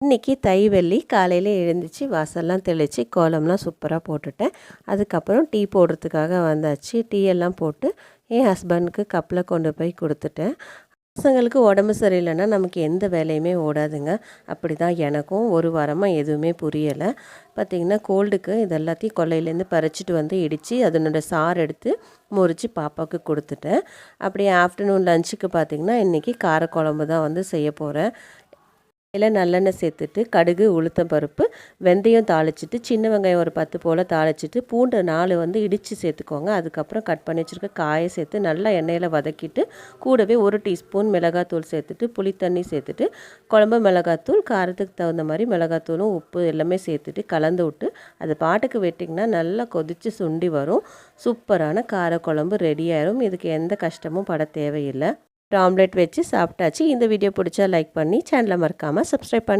இன்றைக்கி தை வெள்ளி காலையில் எழுந்திரிச்சு வாசல்லாம் தெளித்து கோலம்லாம் சூப்பராக போட்டுட்டேன். அதுக்கப்புறம் டீ போடுறதுக்காக வந்தாச்சு. டீ எல்லாம் போட்டு என் ஹஸ்பண்டுக்கு கப்பில் கொண்டு போய் கொடுத்துட்டேன். பசங்களுக்கு உடம்பு சரியில்லைன்னா நமக்கு எந்த வேலையுமே ஓடாதுங்க. அப்படி தான் எனக்கும் ஒரு வாரமாக எதுவுமே புரியலை. பார்த்திங்கன்னா கோல்டுக்கு இது எல்லாத்தையும் கொல்லையிலேருந்து பறிச்சிட்டு வந்து இடித்து அதனோட சாறு எடுத்து முறித்து பாப்பாவுக்கு கொடுத்துட்டேன். அப்படியே ஆஃப்டர்நூன் லஞ்சுக்கு பார்த்திங்கன்னா இன்றைக்கி காரக்குழம்பு தான் வந்து செய்ய போகிறேன். இதில் நல்லெண்ணெய் சேர்த்துட்டு கடுகு உளுத்தம் பருப்பு வெந்தயம் தாளிச்சிட்டு சின்ன வெங்காயம் ஒரு 10 போல் தாளிச்சிட்டு பூண்டு 4 வந்து இடித்து சேர்த்துக்கோங்க. அதுக்கப்புறம் கட் பண்ணி வச்சுருக்க காயை சேர்த்து நல்லா எண்ணெயில் வதக்கிட்டு கூடவே 1 டீஸ்பூன் மிளகாத்தூள் சேர்த்துட்டு புளித்தண்ணி சேர்த்துட்டு குழம்பு மிளகாத்தூள் காரத்துக்கு தகுந்த மாதிரி மிளகாத்தூளும் உப்பு எல்லாமே சேர்த்துட்டு கலந்து விட்டு அது பாட்டுக்கு விட்டிங்கன்னா நல்லா கொதித்து சுண்டி வரும். சூப்பரான காரக்குழம்பு ரெடி ஆயிரும். இதுக்கு எந்த கஷ்டமும் பட தேவையில்லை. ஆம்லெட் வச்சு சாப்பிட்டாச்சு. இந்த வீடியோ பிடிச்சா லைக் பண்ணி சேனலை மறக்காமல் சப்ஸ்கிரைப் பண்ணி